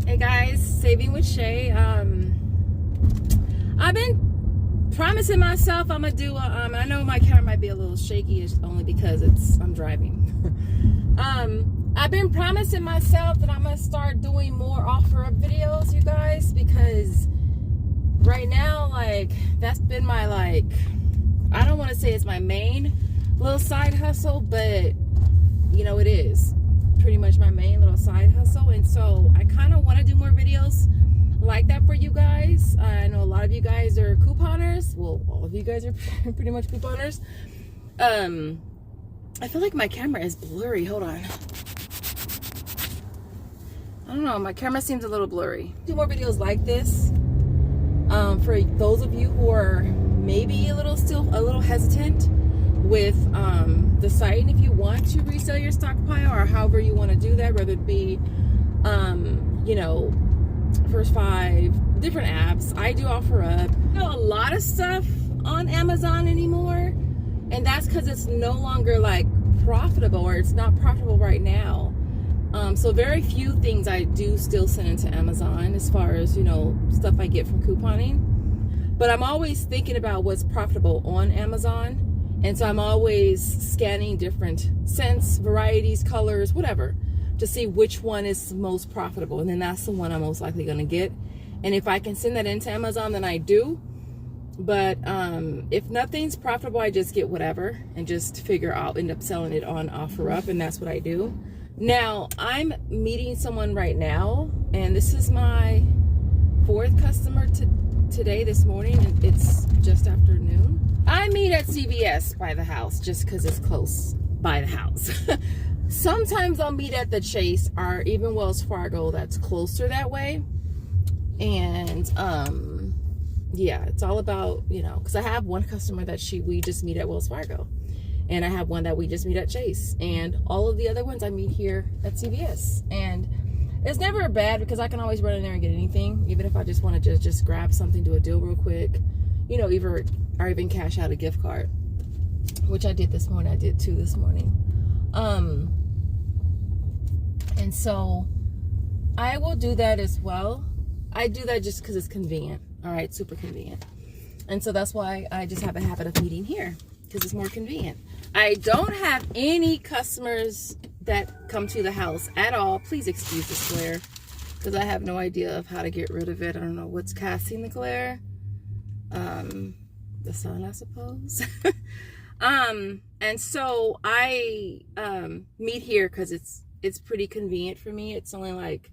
Hey guys, Saving with Shay. I've been promising myself I'm gonna do I know my camera might be a little shaky, it's only because I'm driving. I've been promising myself that I'm gonna start doing more offer up videos, you guys, because right now, like, that's been my, like, I don't want to say it's my main little side hustle, but you know, it is pretty much my main little side hustle. And so I kind of want to do more videos like that for you guys. I know a lot of you guys are couponers. Well, all of you guys are pretty much couponers. I feel like my camera is blurry. Hold on. I don't know, my camera seems a little blurry. Do more videos like this for those of you who are maybe still a little hesitant with deciding if you want to resell your stockpile or however you want to do that, whether it be you know, first 5 different apps. I do offer up, you know, a lot of stuff on Amazon anymore, and that's because it's no longer like profitable, or it's not profitable right now. So very few things I do still send into Amazon as far as, you know, stuff I get from couponing. But I'm always thinking about what's profitable on Amazon. And so I'm always scanning different scents, varieties, colors, whatever, to see which one is most profitable. And then that's the one I'm most likely going to get. And if I can send that into Amazon, then I do. But if nothing's profitable, I just get whatever and just figure I'll end up selling it on OfferUp. And that's what I do. Now, I'm meeting someone right now, and this is my 4th customer today, this morning, and it's just after noon. I meet at CVS by the house just because it's close by the house. Sometimes I'll meet at the Chase or even Wells Fargo that's closer that way. And yeah, it's all about, you know, because I have one customer that we just meet at Wells Fargo. And I have one that we just meet at Chase. And all of the other ones I meet here at CVS. And it's never bad because I can always run in there and get anything. Even if I just want to just grab something, do a deal real quick. You know, or even cash out a gift card. Which I did this morning. I did 2 this morning. And so I will do that as well. I do that just because it's convenient. Alright, super convenient. And so that's why I just have a habit of meeting here. Because it's more convenient. I don't have any customers that come to the house at all. Please excuse the glare, because I have no idea of how to get rid of it. I don't know what's casting the glare. The sun, I suppose. And so I meet here because it's pretty convenient for me. It's only like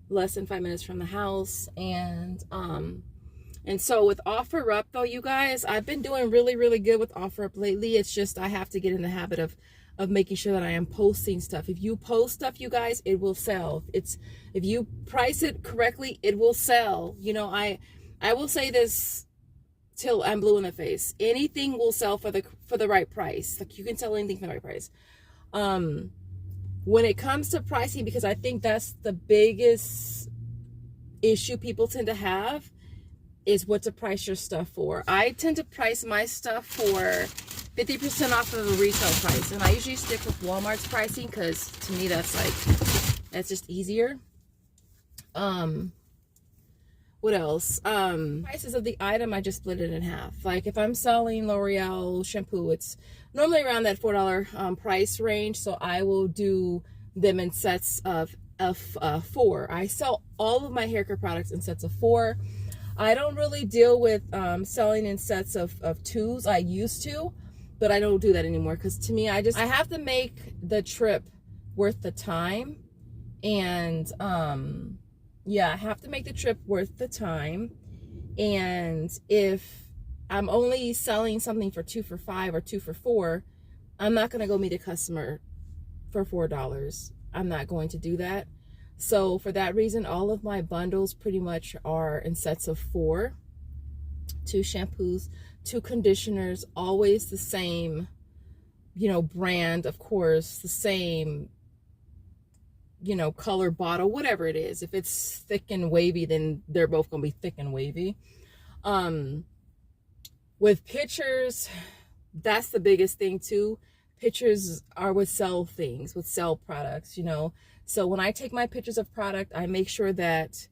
less than 5 minutes from the house. And so with OfferUp, though, you guys, I've been doing really, really good with OfferUp lately. It's just I have to get in the habit of making sure that I am posting stuff. If you post stuff, you guys, it will sell. If you price it correctly, it will sell. You know, I will say this till I'm blue in the face. Anything will sell for the right price. Like, you can sell anything for the right price. When it comes to pricing, because I think that's the biggest issue people tend to have, is what to price your stuff for. I tend to price my stuff for 50% off of the retail price, and I usually stick with Walmart's pricing because to me that's just easier. What else? Prices of the item, I just split it in half. Like if I'm selling L'Oreal shampoo, it's normally around that $4 price range, so I will do them in sets of 4. I sell all of my hair care products in sets of 4. I don't really deal with selling in sets of 2s. I used to, but I don't do that anymore because to me, I have to make the trip worth the time. And yeah, I have to make the trip worth the time. And if I'm only selling something for 2 for $5 or 2 for $4, I'm not going to go meet a customer for $4. I'm not going to do that. So for that reason, all of my bundles pretty much are in sets of 4. 2 shampoos, 2 conditioners, always the same, you know, brand, of course, the same, you know, color bottle, whatever it is. If it's thick and wavy, then they're both going to be thick and wavy. With pictures, that's the biggest thing too. Pictures are what sell things, what sell products, you know. So when I take my pictures of product, I make sure that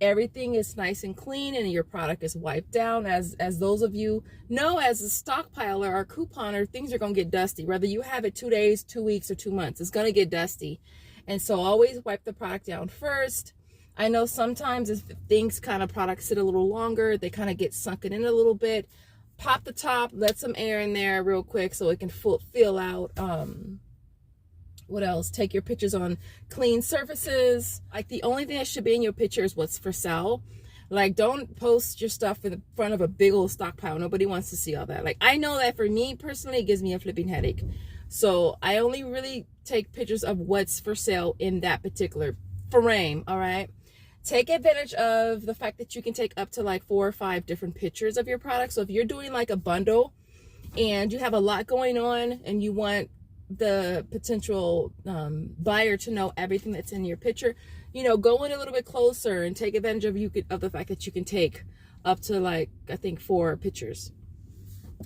everything is nice and clean and your product is wiped down. As those of you know, as a stockpiler or couponer, things are going to get dusty. Whether you have it 2 days, 2 weeks, or 2 months, it's going to get dusty. And so always wipe the product down first. I know sometimes if things kind of products sit a little longer, they kind of get sunken in a little bit. Pop the top, let some air in there real quick so it can fill out. What else? Take your pictures on clean surfaces. Like, the only thing that should be in your picture is what's for sale. Like, don't post your stuff in the front of a big old stockpile. Nobody wants to see all that. Like, I know that for me personally, it gives me a flipping headache. So I only really take pictures of what's for sale in that particular frame. All right. Take advantage of the fact that you can take up to like 4 or 5 different pictures of your product. So if you're doing like a bundle and you have a lot going on and you want the potential buyer to know everything that's in your picture, you know, go in a little bit closer and take advantage of the fact that you can take up to like, I think 4 pictures.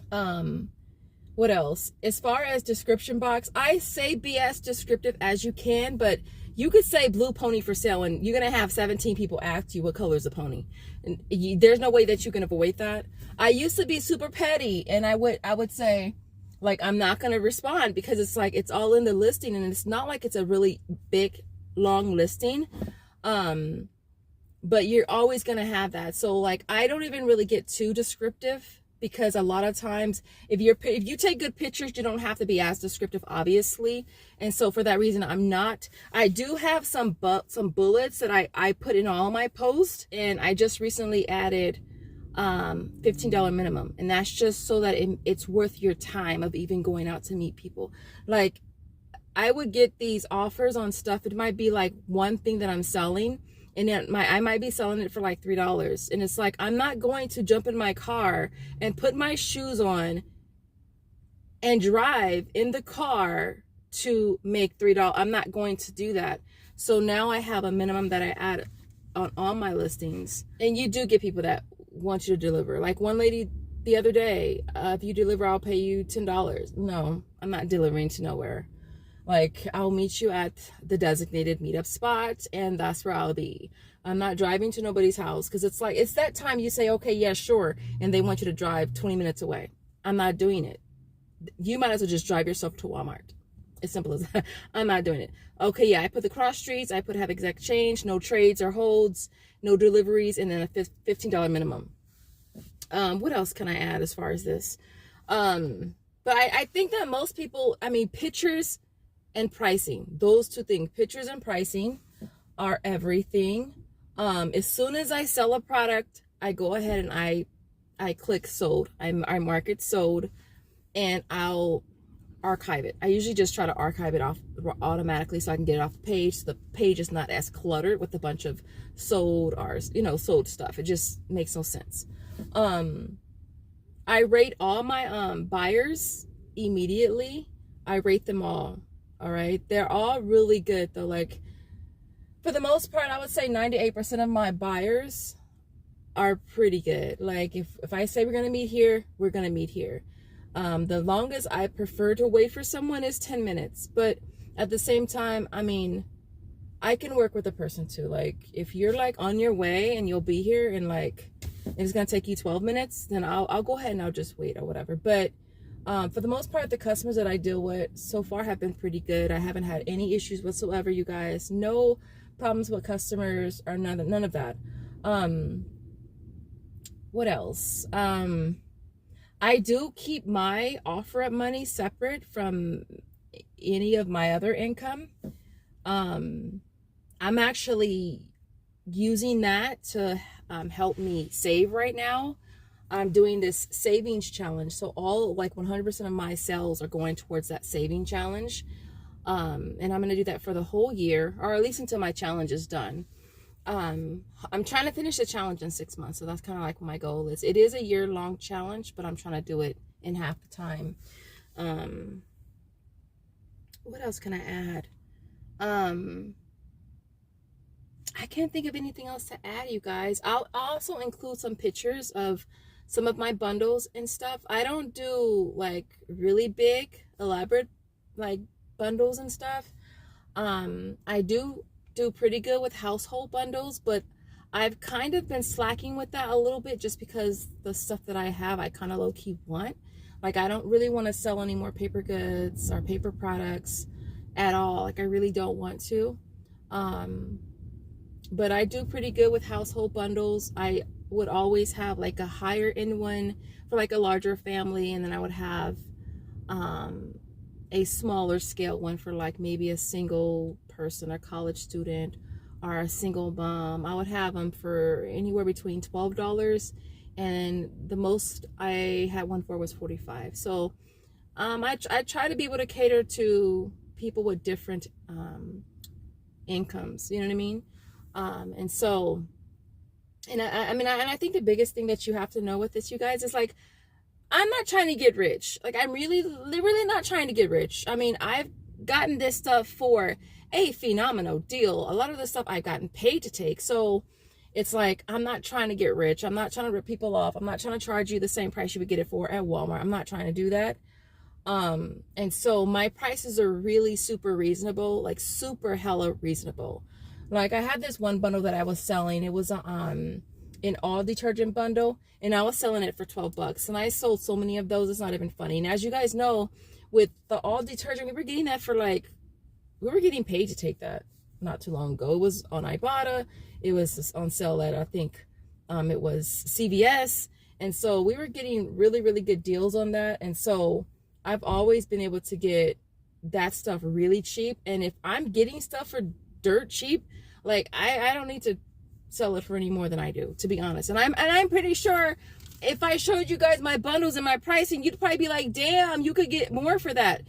What else? As far as description box, I say be as descriptive as you can, but you could say blue pony for sale and you're going to have 17 people ask you what color is the pony. And there's no way that you can avoid that. I used to be super petty and I would say, like, I'm not going to respond because it's like, it's all in the listing and it's not like it's a really big, long listing. But you're always going to have that. So like, I don't even really get too descriptive because a lot of times if you take good pictures, you don't have to be as descriptive, obviously. And so for that reason, I do have some bullets that I put in all my posts, and I just recently added $15 minimum, and that's just so that it's worth your time of even going out to meet people. Like, I would get these offers on stuff. It might be like one thing that I'm selling, and I might be selling it for like $3, and it's like, I'm not going to jump in my car and put my shoes on and drive in the car to make $3. I'm not going to do that. So now I have a minimum that I add on all my listings, and you do get people that want you to deliver. Like one lady the other day, if you deliver, I'll pay you $10. No, I'm not delivering to nowhere. Like, I'll meet you at the designated meetup spot, and that's where I'll be. I'm not driving to nobody's house, because it's like, it's that time you say, okay, yeah, sure, and they want you to drive 20 minutes away. I'm not doing it. You might as well just drive yourself to Walmart. As simple as that. I'm not doing it. Okay, yeah, I put the cross streets, I put have exact change, no trades or holds, no deliveries, and then a $15 minimum. What else can I add as far as this? But I think that most people, I mean, pictures and pricing, those two things, pictures and pricing, are everything. As soon as I sell a product, I go ahead and I click sold. I mark it sold, and I'll archive it. I usually just try to archive it off automatically so I can get it off the page, so the page is not as cluttered with a bunch of sold or, you know, sold stuff. It just makes no sense. I rate all my buyers immediately. I rate them all. All right, they're all really good though. Like, for the most part, I would say 98% of my buyers are pretty good. Like, if I say we're gonna meet here, we're gonna meet here. The longest I prefer to wait for someone is 10 minutes, but at the same time, I mean, I can work with a person too. Like, if you're like on your way and you'll be here and like it's gonna take you 12 minutes, then I'll go ahead and I'll just wait or whatever. But for the most part, the customers that I deal with so far have been pretty good. I haven't had any issues whatsoever, you guys. No problems with customers or none of that. What else? I do keep my offer up money separate from any of my other income. I'm actually using that to help me save right now. I'm doing this savings challenge. So all like 100% of my sales are going towards that saving challenge. And I'm going to do that for the whole year, or at least until my challenge is done. I'm trying to finish the challenge in 6 months. So that's kind of like what my goal is. It is a year-long challenge, but I'm trying to do it in half the time. What else can I add? I can't think of anything else to add, you guys. I'll also include some pictures of some of my bundles and stuff. I don't do like really big, elaborate like bundles and stuff. I do pretty good with household bundles, but I've kind of been slacking with that a little bit just because the stuff that I have, I kind of low-key want. Like, I don't really want to sell any more paper goods or paper products at all. Like, I really don't want to. But I do pretty good with household bundles. I would always have like a higher end one for like a larger family, and then I would have a smaller scale one for like maybe a single person, a college student, or a single mom. I would have them for anywhere between $12 and the most I had one for was $45. So I try to be able to cater to people with different incomes, you know what I mean? And so, and I think the biggest thing that you have to know with this, you guys, is like, I'm not trying to get rich. Like, I'm really not trying to get rich. I mean, I've gotten this stuff for a phenomenal deal. A lot of the stuff I've gotten paid to take. So it's like, I'm not trying to get rich. I'm not trying to rip people off. I'm not trying to charge you the same price you would get it for at Walmart. I'm not trying to do that. And so my prices are really super reasonable, like super hella reasonable. Like, I had this one bundle that I was selling. It was an all detergent bundle, and I was selling it for $12. And I sold so many of those, it's not even funny. And as you guys know, with the all detergent, we were getting that for like, we were getting paid to take that not too long ago. It was on Ibotta. It was on sale at, I think, it was CVS. And so we were getting really, really good deals on that. And so I've always been able to get that stuff really cheap. And if I'm getting stuff for dirt cheap, like, I don't need to sell it for any more than I do, to be honest. And I'm pretty sure if I showed you guys my bundles and my pricing, you'd probably be like, damn, you could get more for that.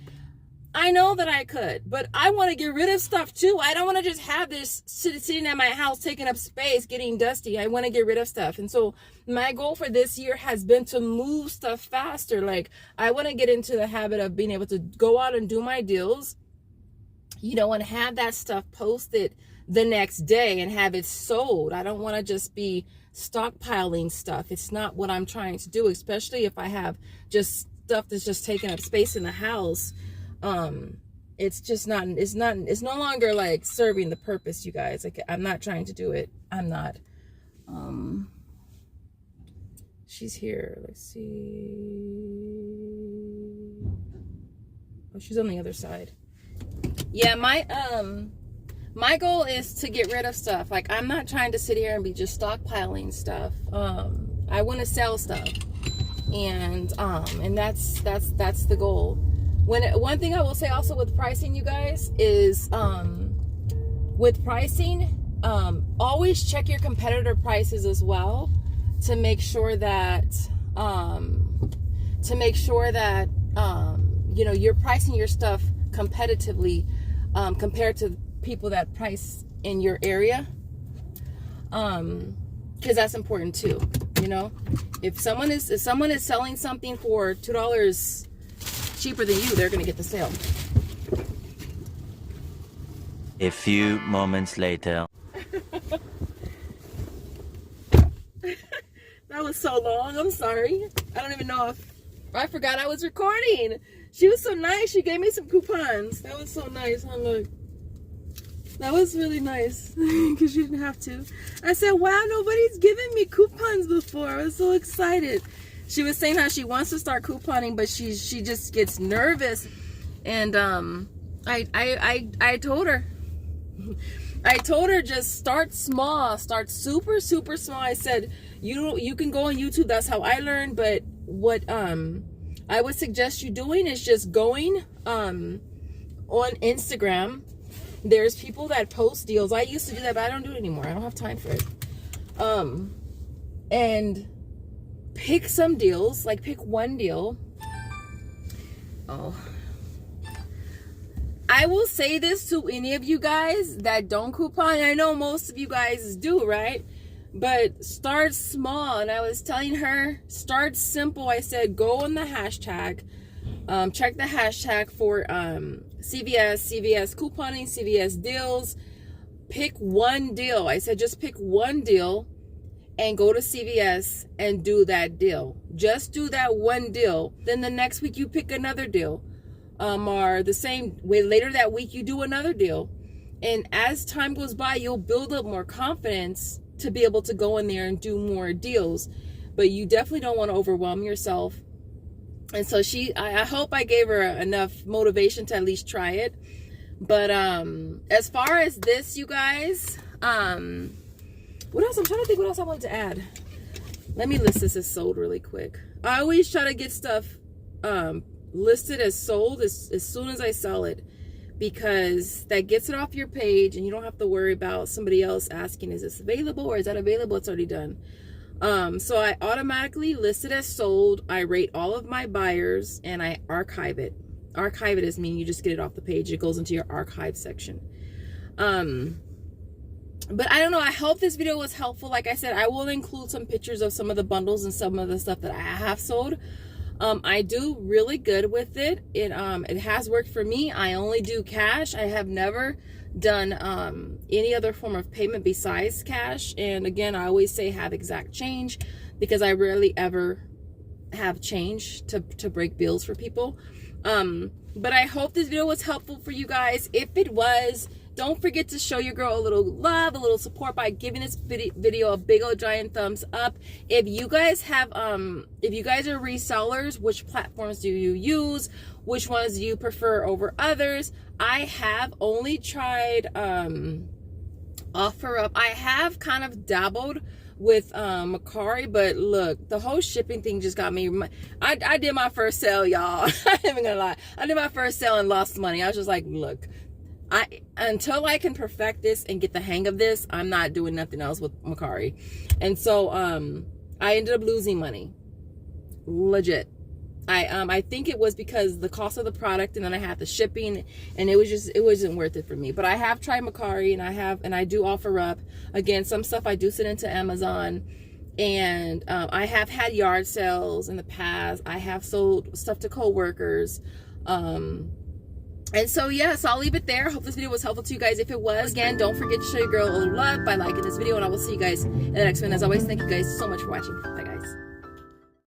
I know that I could, but I want to get rid of stuff too. I don't want to just have this sitting at my house taking up space, getting dusty. I want to get rid of stuff. And so my goal for this year has been to move stuff faster. Like, I want to get into the habit of being able to go out and do my deals, you know, and have that stuff posted the next day and have it sold. I don't want to just be stockpiling stuff. It's not what I'm trying to do, especially if I have just stuff that's just taking up space in the house. It's just not, it's no longer like serving the purpose, you guys. Like, I'm not trying to do it. I'm not. She's here. Let's see. Oh, she's on the other side. Yeah, my goal is to get rid of stuff. Like, I'm not trying to sit here and be just stockpiling stuff. I want to sell stuff, and that's the goal. One thing I will say also with pricing, you guys, is with pricing, always check your competitor prices as well to make sure that you know, you're pricing your stuff competitively compared to people that price in your area, because that's important too. You know, if someone is selling something for $2 cheaper than you, they're gonna get the sale. A few moments later. That was so long. I'm sorry. I don't even know if I forgot I was recording. She was so nice. She gave me some coupons. That was so nice, huh? Look. That was really nice because she didn't have to. I said, wow, nobody's given me coupons before. I was so excited. She was saying how she wants to start couponing, but she just gets nervous. And I told her. I told her, just start small. Start super, super small. I said, you can go on YouTube. That's how I learned. But what I would suggest you doing is just going on Instagram. There's people that post deals. I used to do that, but I don't do it anymore. I don't have time for it. And pick some deals. Like, pick one deal. Oh. I will say this to any of you guys that don't coupon. I know most of you guys do, right? But start small. And I was telling her, start simple. I said, go on the hashtag. Check the hashtag for CVS couponing, CVS deals. Pick one deal. I said, just pick one deal and go to CVS and do that deal. Just do that one deal. Then the next week you pick another deal. Or the same way later that week you do another deal. And as time goes by, you'll build up more confidence to be able to go in there and do more deals. But you definitely don't want to overwhelm yourself. And so I hope I gave her enough motivation to at least try it. But as far as this, you guys, what else? I'm trying to think what else I wanted to add. Let me list this as sold really quick. I always try to get stuff listed as sold as soon as I sell it, because that gets it off your page and you don't have to worry about somebody else asking, is this available or is that available? It's already done. So I automatically list it as sold. I rate all of my buyers and I archive it. Archive it is mean you just get it off the page. It goes into your archive section. But I don't know. I hope this video was helpful. Like I said, I will include some pictures of some of the bundles and some of the stuff that I have sold. I do really good with it. It has worked for me. I only do cash. I have never done any other form of payment besides cash. And again, I always say have exact change, because I rarely ever have change to break bills for people. But I hope this video was helpful for you guys. If it was, don't forget to show your girl a little love, a little support by giving this video a big old giant thumbs up. If you guys have, if you guys are resellers, which platforms do you use? Which ones do you prefer over others? I have only tried OfferUp. I have kind of dabbled with Mercari, but look, the whole shipping thing just got me. I did my first sale, y'all. I ain't even gonna lie. I did my first sale and lost money. I was just like, look, until I can perfect this and get the hang of this, I'm not doing nothing else with Mercari. And so I ended up losing money, legit. I think it was because the cost of the product, and then I had the shipping, and it wasn't worth it for me. But I have tried Mercari, and I do OfferUp. Again, some stuff I do send into Amazon, and I have had yard sales in the past. I have sold stuff to co-workers. And so, yeah, so I'll leave it there. Hope this video was helpful to you guys. If it was, again, don't forget to show your girl a little love by liking this video, and I will see you guys in the next one. As always, thank you guys so much for watching. Bye, guys.